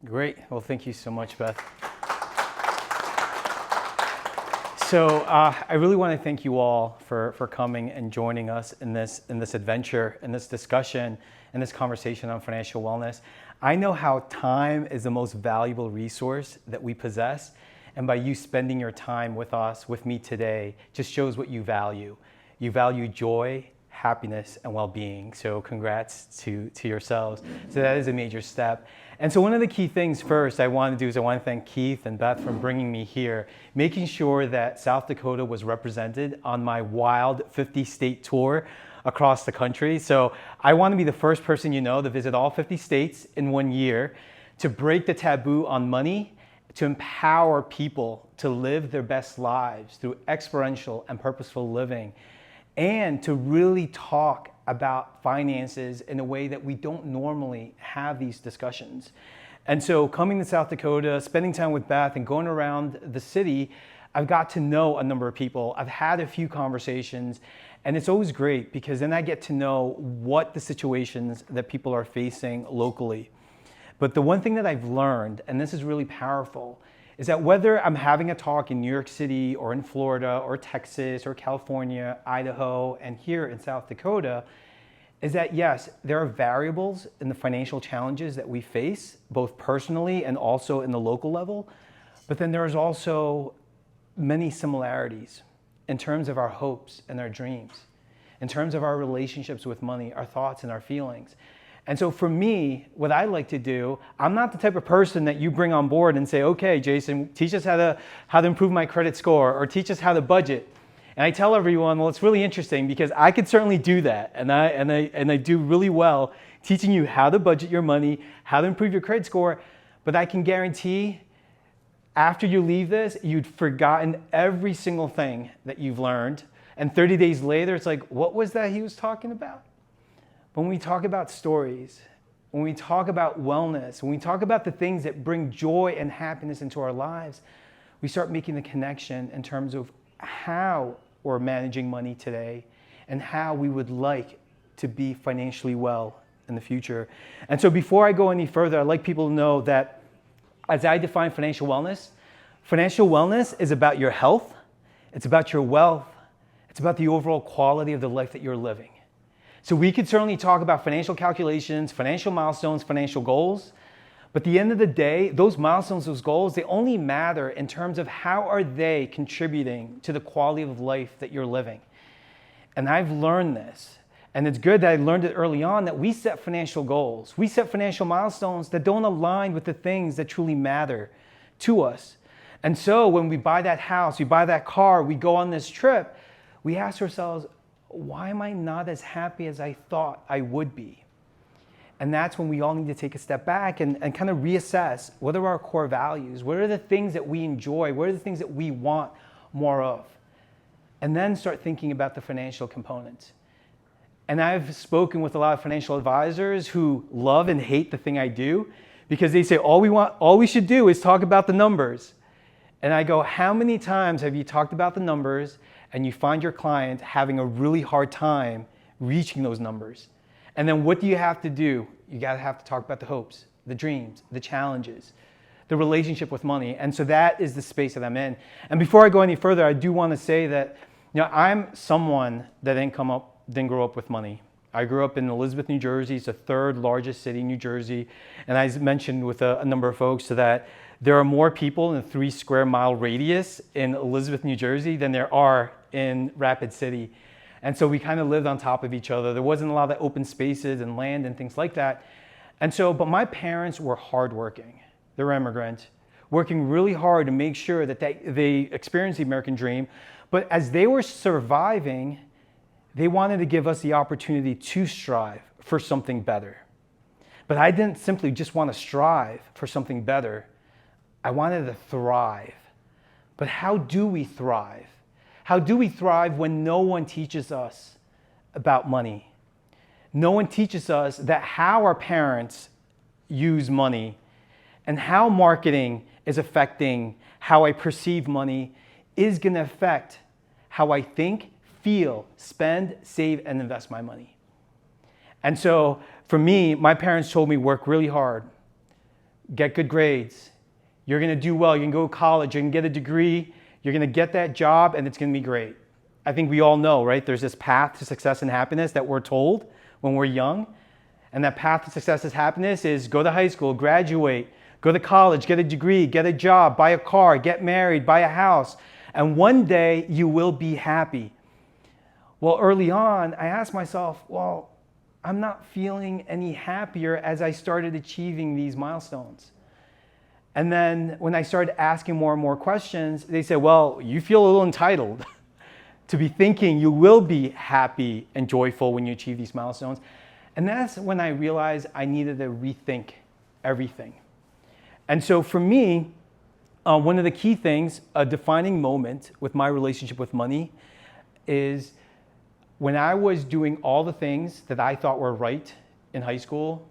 Great. Well, thank you so much, Beth. So I really want to thank you all for coming and joining us in this adventure, in this discussion, in this conversation on financial wellness. I know how time is the most valuable resource that we possess, and by you spending your time with us, with me today, just shows what you value. You value joy, happiness, and well-being. So congrats to yourselves. So that is a major step. And so one of the key things first I want to do is I want to thank Keith and Beth for bringing me here, making sure that South Dakota was represented on my wild 50-state tour across the country. So I want to be the first person to visit all 50 states in 1 year, to break the taboo on money, to empower people to live their best lives through experiential and purposeful living, and to really talk about finances in a way that we don't normally have these discussions. And so coming to South Dakota, spending time with Beth and going around the city, I've got to know a number of people. I've had a few conversations, and it's always great because then I get to know what the situations that people are facing locally. But the one thing that I've learned, and this is really powerful, is that whether I'm having a talk in New York City or in Florida or Texas or California, Idaho, and here in South Dakota, is that yes, there are variables in the financial challenges that we face, both personally and also in the local level, but then there's also many similarities in terms of our hopes and our dreams, in terms of our relationships with money, our thoughts and our feelings. And so for me, what I like to do, I'm not the type of person that you bring on board and say, okay, Jason, teach us how to improve my credit score or teach us how to budget. And I tell everyone, well, it's really interesting because I could certainly do that. And I do really well teaching you how to budget your money, how to improve your credit score. But I can guarantee after you leave this, you'd forgotten every single thing that you've learned. And 30 days later, it's like, what was that he was talking about? When we talk about stories, when we talk about wellness, when we talk about the things that bring joy and happiness into our lives, we start making the connection in terms of how we're managing money today and how we would like to be financially well in the future. And so before I go any further, I'd like people to know that as I define financial wellness is about your health, it's about your wealth, it's about the overall quality of the life that you're living. So we could certainly talk about financial calculations, financial milestones, financial goals, but at the end of the day, those milestones, those goals, they only matter in terms of how are they contributing to the quality of life that you're living. And I've learned this, and it's good that I learned it early on, that we set financial goals. We set financial milestones that don't align with the things that truly matter to us. And so when we buy that house, we buy that car, we go on this trip, we ask ourselves, why am I not as happy as I thought I would be? And that's when we all need to take a step back and kind of reassess what are our core values, what are the things that we enjoy, what are the things that we want more of, and then start thinking about the financial components. And I've spoken with a lot of financial advisors who love and hate the thing I do because they say all we should do is talk about the numbers. And I go, how many times have you talked about the numbers and you find your client having a really hard time reaching those numbers? And then what do you have to do? You have to talk about the hopes, the dreams, the challenges, the relationship with money. And so that is the space that I'm in. And before I go any further, I do want to say that I'm someone that didn't grow up with money. I grew up in Elizabeth, New Jersey. It's the third largest city in New Jersey. And I mentioned with a number of folks so that there are more people in a 3 square mile radius in Elizabeth, New Jersey than there are in Rapid City. And so we kind of lived on top of each other. There wasn't a lot of open spaces and land and things like that. And so, but my parents were hardworking. They were immigrants, working really hard to make sure that they experienced the American dream. But as they were surviving, they wanted to give us the opportunity to strive for something better. But I didn't simply just want to strive for something better. I wanted to thrive. But how do we thrive? How do we thrive when no one teaches us about money? No one teaches us that how our parents use money and how marketing is affecting how I perceive money is going to affect how I think, feel, spend, save, and invest my money. And so for me, my parents told me work really hard, get good grades. You're going to do well. You can go to college. You can get a degree. You're going to get that job, and it's going to be great. I think we all know, right? There's this path to success and happiness that we're told when we're young. And that path to success and happiness is go to high school, graduate, go to college, get a degree, get a job, buy a car, get married, buy a house. And one day you will be happy. Well, early on, I asked myself, well, I'm not feeling any happier as I started achieving these milestones. And then when I started asking more and more questions, they said, well, you feel a little entitled to be thinking you will be happy and joyful when you achieve these milestones. And that's when I realized I needed to rethink everything. And so for me, one of the key things, a defining moment with my relationship with money is when I was doing all the things that I thought were right in high school.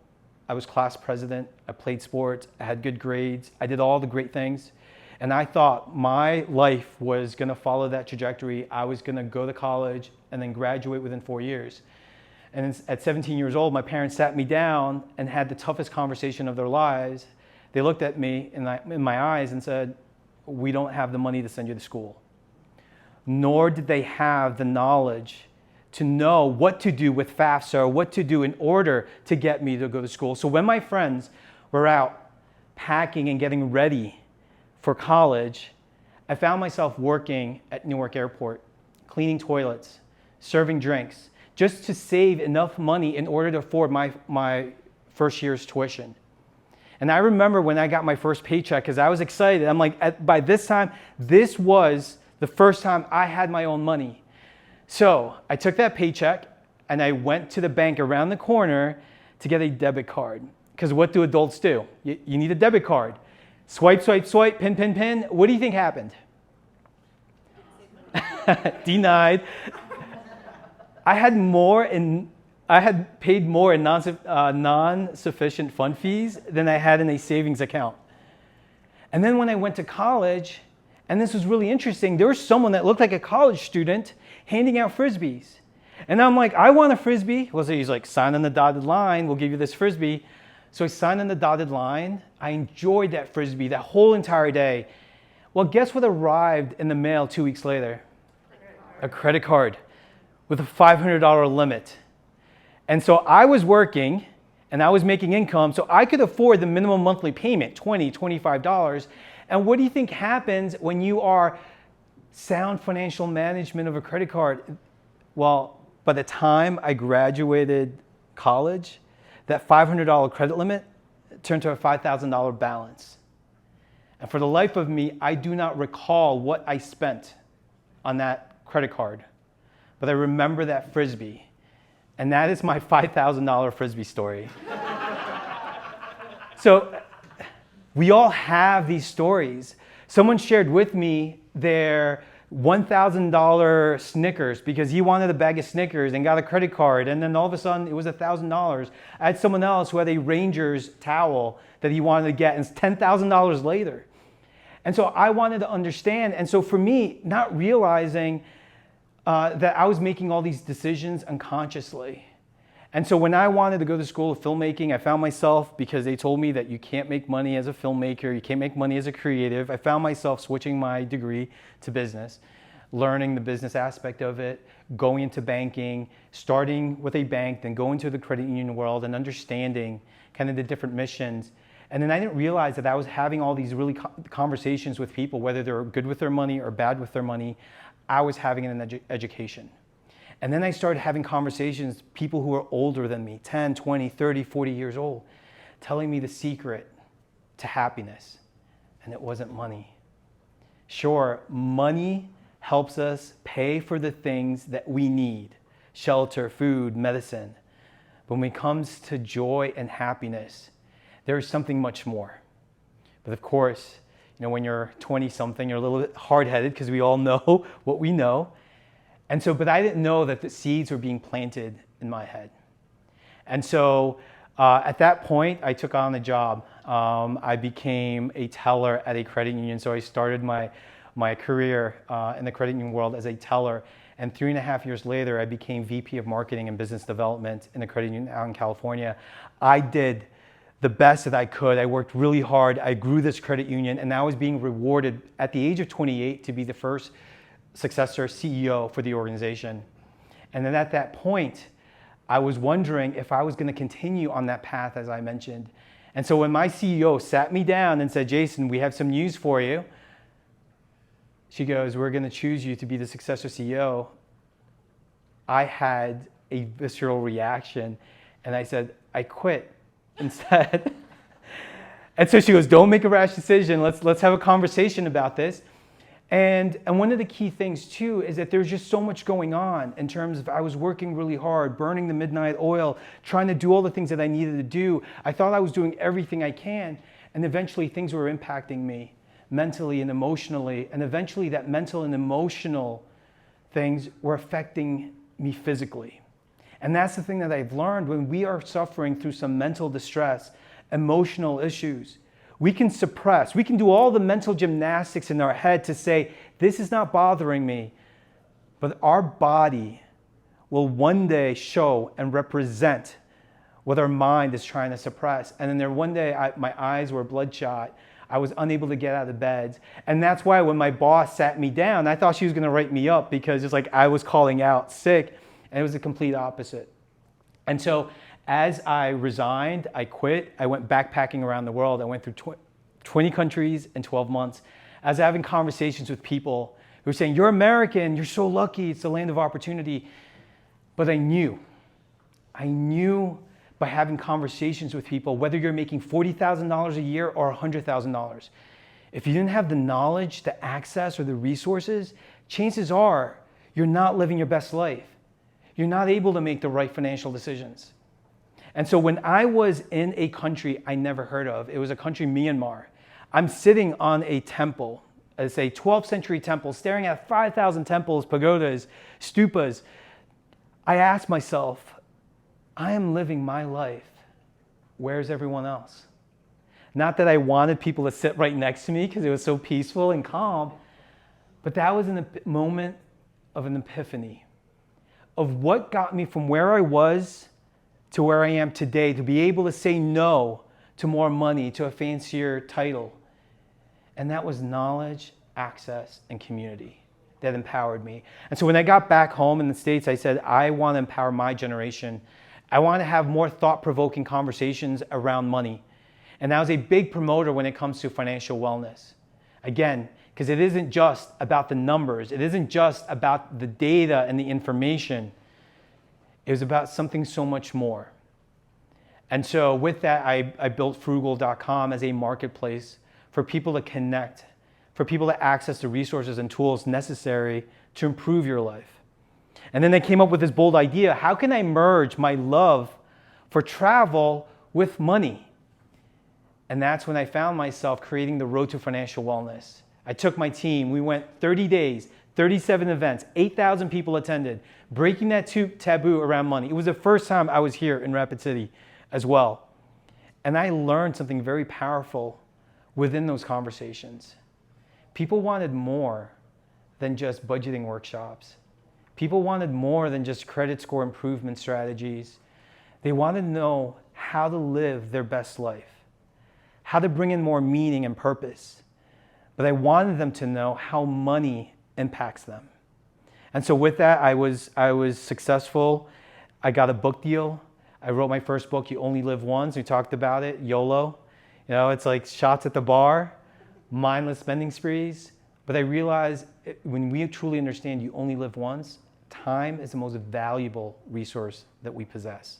I was class president, I played sports, I had good grades, I did all the great things. And I thought my life was gonna follow that trajectory. I was gonna go to college and then graduate within 4 years. And at 17 years old, my parents sat me down and had the toughest conversation of their lives. They looked at me in my eyes and said, we don't have the money to send you to school. Nor did they have the knowledge to know what to do with FAFSA or what to do in order to get me to go to school. So when my friends were out packing and getting ready for college, I found myself working at Newark Airport, cleaning toilets, serving drinks, just to save enough money in order to afford my first year's tuition. And I remember when I got my first paycheck, because I was excited. I'm like, by this time, this was the first time I had my own money. So I took that paycheck and I went to the bank around the corner to get a debit card. Because what do adults do? You need a debit card. Swipe, swipe, swipe, pin, pin, pin. What do you think happened? Denied. I had paid more in non-sufficient fund fees than I had in a savings account. And then when I went to college, and this was really interesting, there was someone that looked like a college student handing out Frisbees. And I'm like, I want a Frisbee. Well, so he's like, sign on the dotted line, we'll give you this Frisbee. So I signed on the dotted line. I enjoyed that Frisbee that whole entire day. Well, guess what arrived in the mail 2 weeks later? A credit card with a $500 limit. And so I was working and I was making income, so I could afford the minimum monthly payment, $20, $25. And what do you think happens when you are sound financial management of a credit card? Well, by the time I graduated college, that $500 credit limit turned to a $5,000 balance. And for the life of me, I do not recall what I spent on that credit card, but I remember that Frisbee. And that is my $5,000 Frisbee story. So we all have these stories. Someone shared with me their $1,000 Snickers because he wanted a bag of Snickers and got a credit card, and then all of a sudden it was $1,000. I had someone else who had a Rangers towel that he wanted to get, and it's $10,000 later. And so I wanted to understand, and so for me, not realizing that I was making all these decisions unconsciously. And so when I wanted to go to school of filmmaking, I found myself, because they told me that you can't make money as a filmmaker, you can't make money as a creative, I found myself switching my degree to business, learning the business aspect of it, going into banking, starting with a bank, then going to the credit union world and understanding kind of the different missions. And then I didn't realize that I was having all these really conversations with people, whether they're good with their money or bad with their money. I was having an education. And then I started having conversations, people who were older than me, 10, 20, 30, 40 years old, telling me the secret to happiness. And it wasn't money. Sure, money helps us pay for the things that we need, shelter, food, medicine. But when it comes to joy and happiness, there is something much more. But of course, when you're 20-something, you're a little bit hard-headed because we all know what we know. And so, but I didn't know that the seeds were being planted in my head. And so at that point, I took on a job. I became a teller at a credit union. So I started my career in the credit union world as a teller. And 3.5 years later, I became VP of Marketing and Business Development in the credit union out in California. I did the best that I could. I worked really hard. I grew this credit union, and I was being rewarded at the age of 28 to be the first successor CEO for the organization. And then at that point, I was wondering if I was going to continue on that path, as I mentioned. And so when my CEO sat me down and said, Jason, we have some news for you. She goes, we're going to choose you to be the successor CEO. I had a visceral reaction, and I said, I quit instead. And so she goes, don't make a rash decision. Let's have a conversation about this. And one of the key things too is that there's just so much going on in terms of I was working really hard, burning the midnight oil, trying to do all the things that I needed to do. I thought I was doing everything I can, and eventually things were impacting me mentally and emotionally, and eventually that mental and emotional things were affecting me physically. And that's the thing that I've learned. When we are suffering through some mental distress, emotional issues, we can suppress, we can do all the mental gymnastics in our head to say, this is not bothering me. But our body will one day show and represent what our mind is trying to suppress. And then there one day, my eyes were bloodshot. I was unable to get out of bed. And that's why when my boss sat me down, I thought she was going to write me up because it's like I was calling out sick, and it was the complete opposite. And so as I resigned, I quit. I went backpacking around the world. I went through 20 countries in 12 months. I was having conversations with people who were saying, you're American, you're so lucky, it's the land of opportunity. But I knew by having conversations with people, whether you're making $40,000 a year or $100,000, if you didn't have the knowledge, the access, or the resources, chances are you're not living your best life. You're not able to make the right financial decisions. And so when I was in a country I never heard of, it was a country, Myanmar, I'm sitting on a temple, it's a 12th century temple, staring at 5,000 temples, pagodas, stupas. I asked myself, I am living my life. Where's everyone else? Not that I wanted people to sit right next to me because it was so peaceful and calm, but that was a moment of an epiphany of what got me from where I was to where I am today, to be able to say no to more money, to a fancier title. And that was knowledge, access, and community that empowered me. And so when I got back home in the States, I said, I want to empower my generation. I want to have more thought-provoking conversations around money. And I was a big promoter when it comes to financial wellness. Again, because it isn't just about the numbers. It isn't just about the data and the information. It was about something so much more. And so with that, I built frugal.com as a marketplace for people to connect, for people to access the resources and tools necessary to improve your life. And then they came up with this bold idea: how can I merge my love for travel with money? And that's when I found myself creating the Road to Financial Wellness. I took my team, we went 30 days, 37 events, 8,000 people attended, breaking that taboo around money. It was the first time I was here in Rapid City as well. And I learned something very powerful within those conversations. People wanted more than just budgeting workshops. People wanted more than just credit score improvement strategies. They wanted to know how to live their best life, how to bring in more meaning and purpose. But I wanted them to know how money impacts them. And so with that, I was successful. I got a book deal. I wrote my first book, You Only Live Once. We talked about it, YOLO. You know, it's like shots at the bar, mindless spending sprees. But I realized when we truly understand you only live once, time is the most valuable resource that we possess.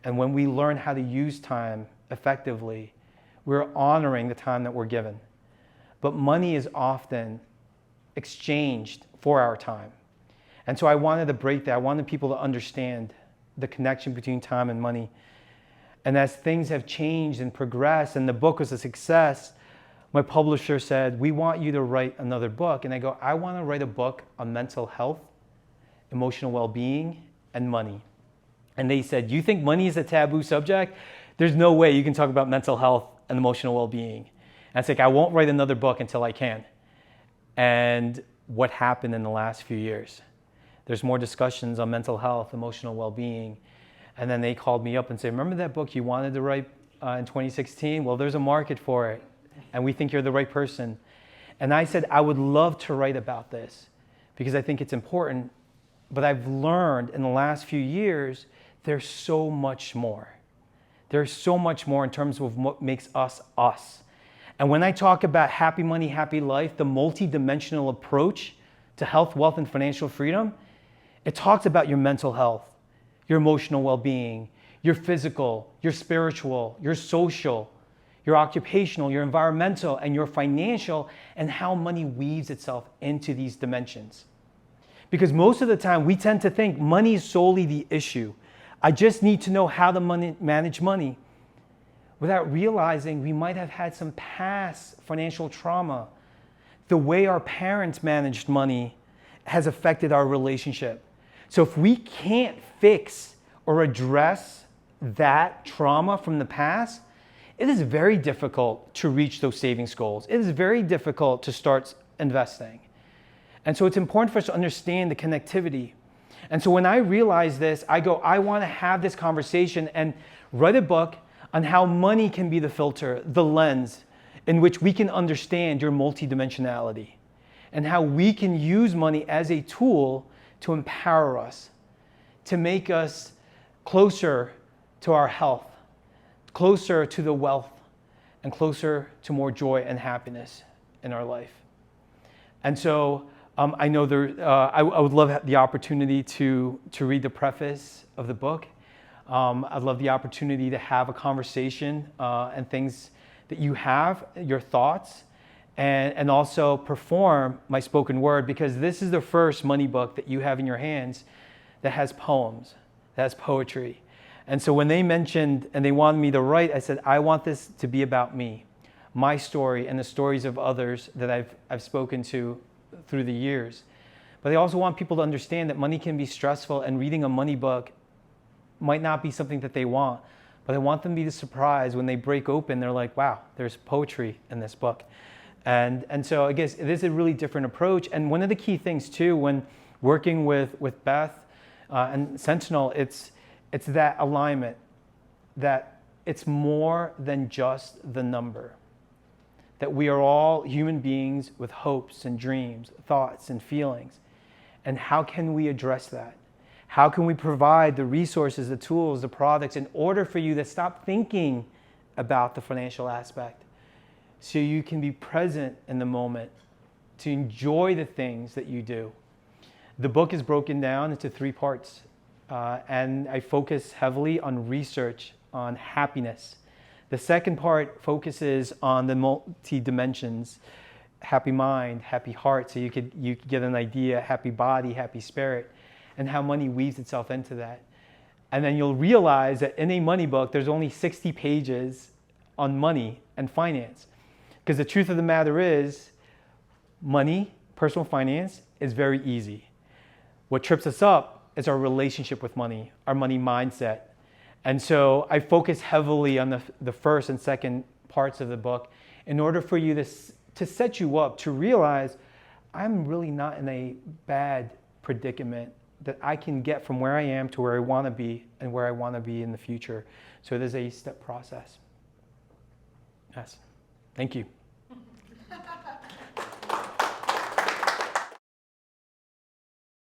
And when we learn how to use time effectively, we're honoring the time that we're given. But money is often exchanged for our time. And so I wanted to break that. I wanted people to understand the connection between time and money. And as things have changed and progressed and the book was a success, my publisher said, we want you to write another book. And I go, I want to write a book on mental health, emotional well-being, and money. And they said, you think money is a taboo subject? There's no way you can talk about mental health and emotional well-being. And it's like, I won't write another book until I can. And what happened in the last few years? There's more discussions on mental health, emotional well-being. And then they called me up and said, remember that book you wanted to write in 2016. Well, there's a market for it, and we think you're the right person. And I said, I would love to write about this because I think it's important. But I've learned in the last few years, there's so much more. There's so much more in terms of what makes us us. And when I talk about happy money, happy life, the multidimensional approach to health, wealth, and financial freedom, it talks about your mental health, your emotional well-being, your physical, your spiritual, your social, your occupational, your environmental, and your financial, and how money weaves itself into these dimensions. Because most of the time we tend to think money is solely the issue. I just need to know how to manage money, without realizing we might have had some past financial trauma. The way our parents managed money has affected our relationship. So if we can't fix or address that trauma from the past, it is very difficult to reach those savings goals. It is very difficult to start investing. And so it's important for us to understand the connectivity. And so when I realized this, I go, I want to have this conversation and write a book on how money can be the filter, the lens in which we can understand your multidimensionality, and how we can use money as a tool to empower us, to make us closer to our health, closer to the wealth, and closer to more joy and happiness in our life. And so I know I would love the opportunity to read the preface of the book. I'd love the opportunity to have a conversation and things that you have, your thoughts, and also perform my spoken word, because this is the first money book that you have in your hands that has poems, that has poetry. And so when they mentioned and they wanted me to write, I said, I want this to be about me, my story and the stories of others that I've spoken to through the years. But I also want people to understand that money can be stressful, and reading a money book might not be something that they want. But I want them to be surprised when they break open, they're like, wow, there's poetry in this book. And so I guess it is a really different approach. And one of the key things too, when working with Beth and Sentinel, it's that alignment, that it's more than just the number. That we are all human beings with hopes and dreams, thoughts and feelings. And how can we address that? How can we provide the resources, the tools, the products in order for you to stop thinking about the financial aspect, so you can be present in the moment, to enjoy the things that you do? The book is broken down into 3 parts, and I focus heavily on research on happiness. The second part focuses on the multi-dimensions, happy mind, happy heart, so you could get an idea, happy body, happy spirit, and how money weaves itself into that. And then you'll realize that in a money book, there's only 60 pages on money and finance. Because the truth of the matter is, money, personal finance, is very easy. What trips us up is our relationship with money, our money mindset. And so I focus heavily on the first and second parts of the book in order for you to set you up to realize I'm really not in a bad predicament, that I can get from where I am to where I want to be and where I want to be in the future. So it is a step process. Yes. Thank you.